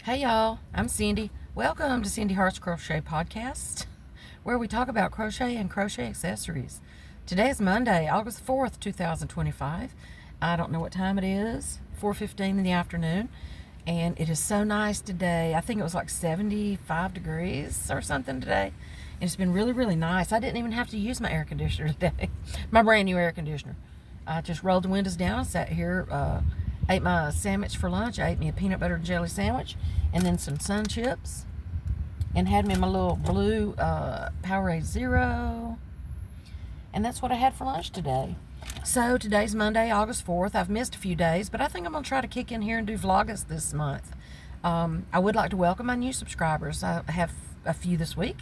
Hey y'all, I'm Cindy. Welcome to Cindy Hart's Crochet Podcast, where we talk about crochet and crochet accessories. Today is Monday, August 4th, 2025. I don't know what time it is, 4:15 in the afternoon, and it is so nice today. I think it was like 75 degrees or something today, and it's been really, really nice. I didn't even have to use my air conditioner today, my brand new air conditioner. I just rolled the windows down, sat here, ate my sandwich for lunch. I ate me a peanut butter and jelly sandwich and then some sun chips, and had me my little blue Powerade Zero. And that's what I had for lunch today. So today's Monday, August 4th. I've missed a few days, but I think I'm going to try to kick in here and do Vlogust this month. I would like to welcome my new subscribers. I have a few this week.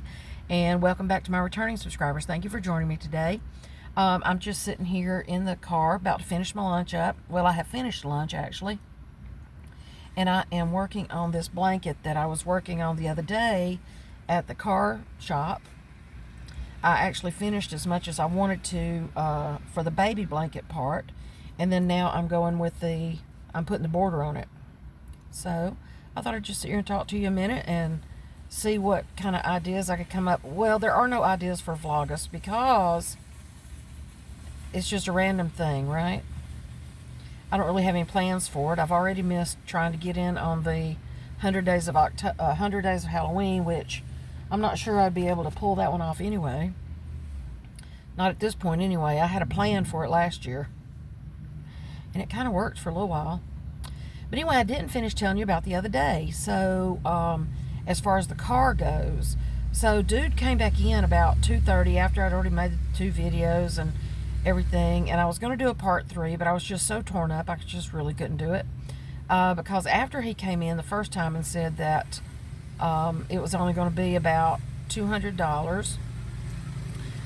And welcome back to my returning subscribers. Thank you for joining me today. I'm just sitting here in the car about to finish my lunch up. Well, I have finished lunch actually. And I am working on this blanket that I was working on the other day at the car shop. I actually finished as much as I wanted to for the baby blanket part. And then now I'm going with I'm putting the border on it. So I thought I'd just sit here and talk to you a minute and see what kind of ideas I could come up. Well, there are no ideas for Vlogust because it's just a random thing, right? I don't really have any plans for it. I've already missed trying to get in on the 100 days of 100 days of Halloween, which I'm not sure I'd be able to pull that one off anyway. Not at this point anyway. I had a plan for it last year, and it kind of worked for a little while. But anyway, I didn't finish telling you about the other day. So as far as the car goes, so dude came back in about 2:30 after I'd already made the 2 videos and everything, and I was going to do a part 3, but I was just so torn up I just really couldn't do it because after he came in the first time and said that it was only going to be about $200,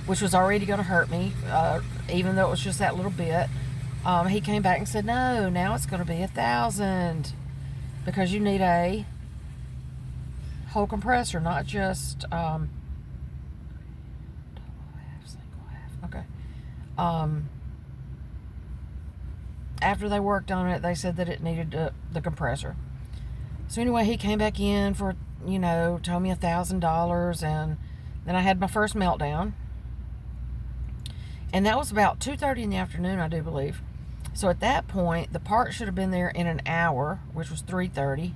which was already going to hurt me, even though it was just that little bit. He came back and said, no, now it's going to be $1,000 because you need a whole compressor, not just after they worked on it, they said that it needed the compressor. So anyway, he came back in for, told me $1,000, and then I had my first meltdown. And that was about 2:30 in the afternoon, I do believe. So at that point, the part should have been there in an hour, which was 3:30.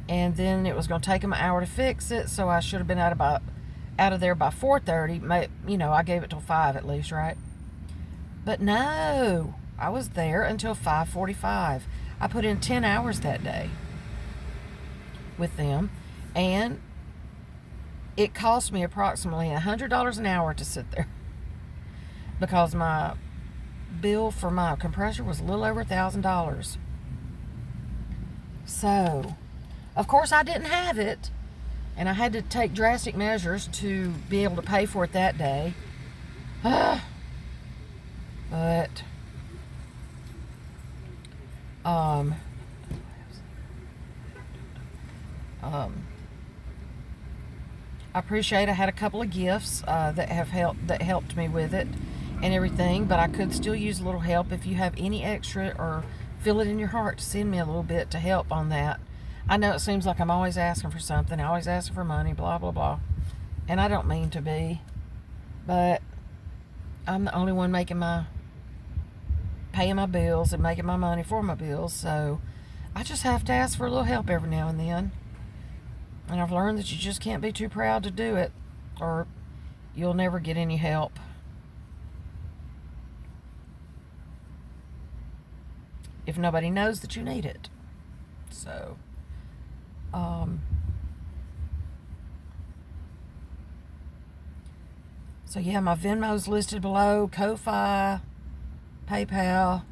And then it was going to take them an hour to fix it, so I should have been out of there by 4:30. I gave it till 5 at least, right? But no, I was there until 5:45. I put in 10 hours that day with them, and it cost me approximately $100 an hour to sit there because my bill for my compressor was a little over $1,000. So, of course, I didn't have it, and I had to take drastic measures to be able to pay for it that day. But I appreciate I had a couple of gifts that helped me with it and everything, but I could still use a little help. If you have any extra, or feel it in your heart to send me a little bit to help on that. I know it seems like I'm always asking for something, always asking for money, blah blah blah, and I don't mean to be, but I'm the only one paying my bills and making my money for my bills, so I just have to ask for a little help every now and then. And I've learned that you just can't be too proud to do it, or you'll never get any help. If nobody knows that you need it. So yeah, my Venmo's listed below, Ko-Fi, PayPal.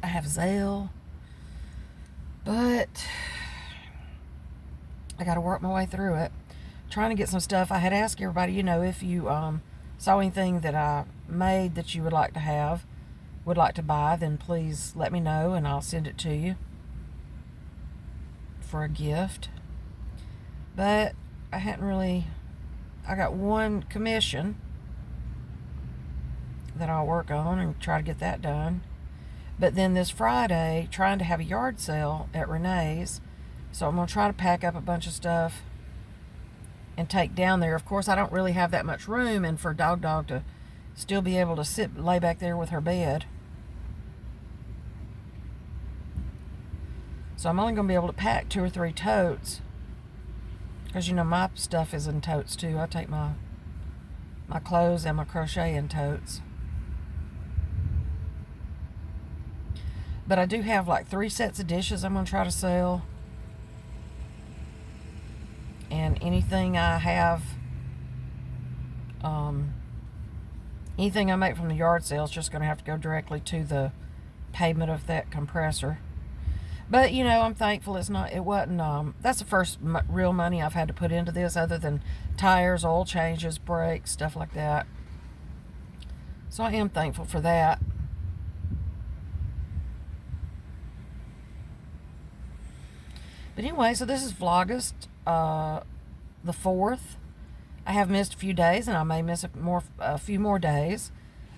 I have Zelle. But I got to work my way through it. Trying to get some stuff. I had asked everybody, if you saw anything that I made that you would like to buy, then please let me know and I'll send it to you for a gift. But I got one commission that I'll work on and try to get that done. But then this Friday, trying to have a yard sale at Renee's. So I'm going to try to pack up a bunch of stuff and take down there. Of course, I don't really have that much room, and for Dog to still be able to lay back there with her bed. So I'm only going to be able to pack 2 or 3 totes. Because, you know, my stuff is in totes too. I take my clothes and my crochet in totes. But I do have like 3 sets of dishes I'm going to try to sell. And anything I have, anything I make from the yard sale is just going to have to go directly to the payment of that compressor. But, you know, I'm thankful it wasn't, that's the first real money I've had to put into this, other than tires, oil changes, brakes, stuff like that. So I am thankful for that. But anyway, so this is Vlogust, the 4th. I have missed a few days, and I may miss a few more days.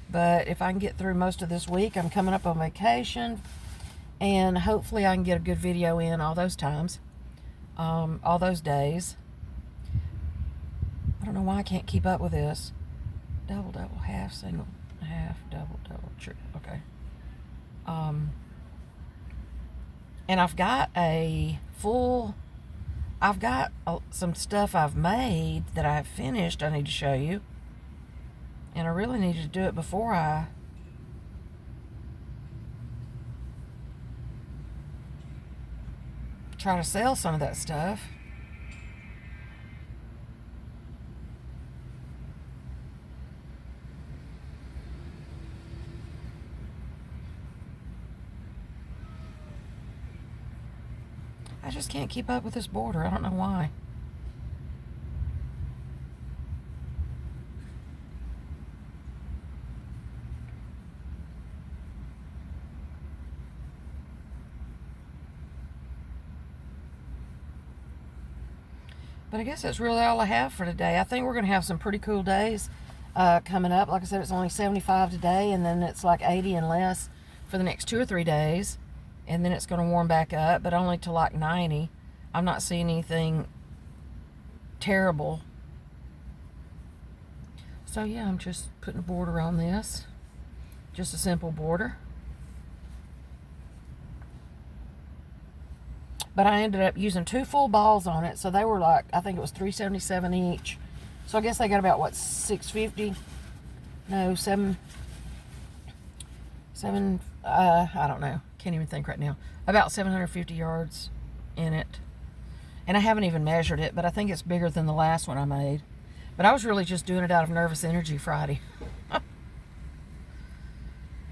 But if I can get through most of this week, I'm coming up on vacation. And hopefully I can get a good video in all those times. All those days. I don't know why I can't keep up with this. Double, half, single, half, double, triple. Okay. And I've got some stuff I've made that I have finished I need to show you. And I really need to do it before I try to sell some of that stuff. I just can't keep up with this border. I don't know why. But I guess that's really all I have for today. I think we're going to have some pretty cool days coming up. Like I said, it's only 75 today, and then it's like 80 and less for the next 2 or 3 days. And then it's going to warm back up, but only to like 90. I'm not seeing anything terrible. So yeah, I'm just putting a border on this. Just a simple border. But I ended up using 2 full balls on it. So they were like, I think it was $3.77 each. So I guess they got about, what, $6.50? No, seven, I don't know. Can't even think right now. About 750 yards in it. And I haven't even measured it, but I think it's bigger than the last one I made. But I was really just doing it out of nervous energy Friday.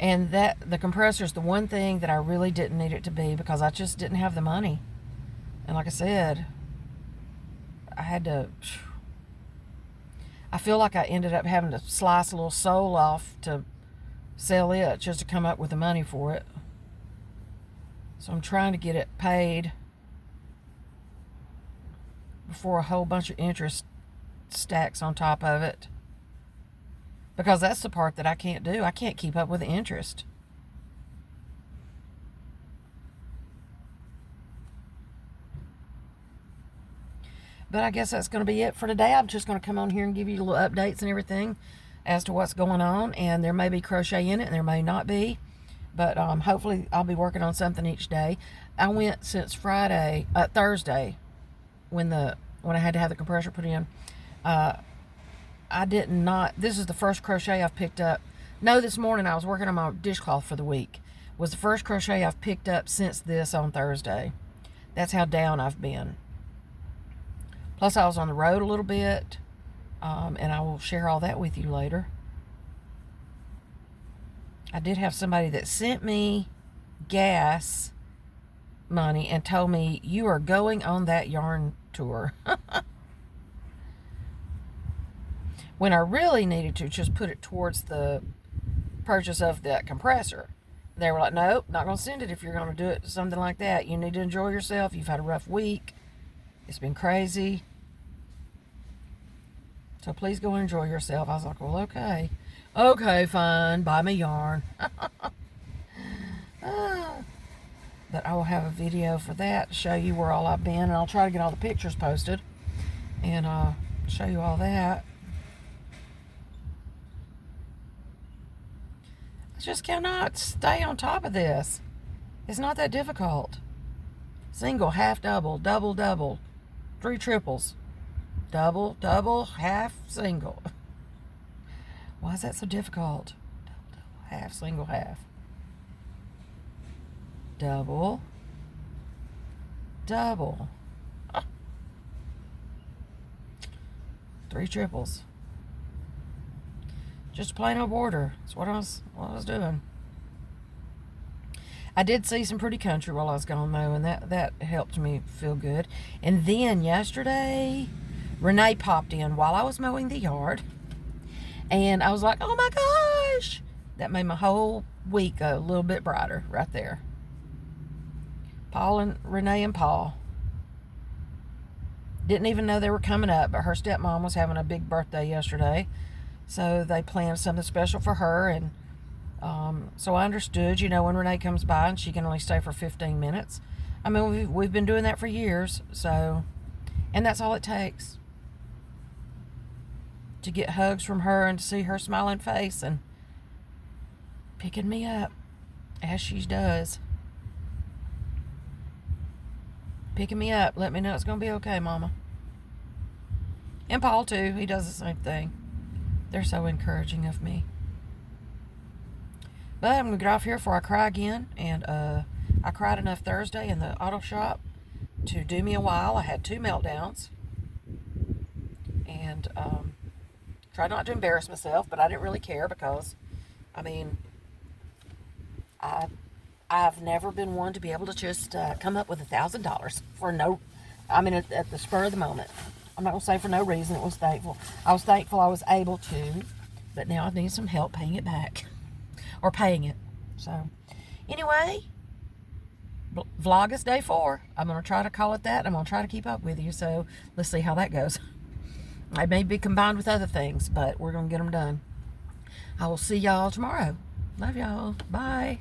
And the compressor is the one thing that I really didn't need it to be, because I just didn't have the money. And like I said, I feel like I ended up having to slice a little sole off to sell it just to come up with the money for it. So I'm trying to get it paid before a whole bunch of interest stacks on top of it. Because that's the part that I can't do. I can't keep up with the interest. But I guess that's going to be it for today. I'm just going to come on here and give you little updates and everything as to what's going on. And there may be crochet in it, and there may not be. But hopefully I'll be working on something each day. I went since Thursday, when I had to have the compressor put in. This is the first crochet I've picked up. No, this morning I was working on my dishcloth for the week. Was the first crochet I've picked up since this on Thursday. That's how down I've been. Plus I was on the road a little bit, and I will share all that with you later. I did have somebody that sent me gas money and told me, you are going on that yarn tour. When I really needed to just put it towards the purchase of that compressor. They were like, nope, not going to send it if you're going to do it, something like that. You need to enjoy yourself. You've had a rough week. It's been crazy. So please go enjoy yourself. I was like, well, okay. Okay, fine. Buy me yarn. have a video for that to show you where all I've been, and I'll try to get all the pictures posted and show you all that. I just cannot stay on top of this. It's not that difficult. Single, half, double, double, double, 3 triples, double, double, half, single. Why is that so difficult? Double, double, half, single, half. Double, double. 3 triples. Just a plain old border. That's what I was doing. I did see some pretty country while I was gone, though, and that helped me feel good. And then yesterday, Renee popped in while I was mowing the yard, and I was like, oh my gosh! That made my whole week a little bit brighter right there. Renee and Paul. Didn't even know they were coming up, but her stepmom was having a big birthday yesterday, so they planned something special for her, and so I understood, when Renee comes by and she can only stay for 15 minutes. I mean, we've been doing that for years, so, and that's all it takes to get hugs from her and to see her smiling face and picking me up as she does. Picking me up, let me know it's going to be okay, Mama. And Paul, too. He does the same thing. They're so encouraging of me. But I'm going to get off here before I cry again. And I cried enough Thursday in the auto shop to do me a while. I had 2 meltdowns. And tried not to embarrass myself, but I didn't really care because, I mean, I've never been one to be able to just come up with $1,000 for at the spur of the moment. I'm not going to say for no reason. I was thankful I was able to, but now I need some help paying it back. Or paying it. So, anyway, Vlogust day 4. I'm going to try to call it that. I'm going to try to keep up with you, so let's see how that goes. It may be combined with other things, but we're going to get them done. I will see y'all tomorrow. Love y'all. Bye.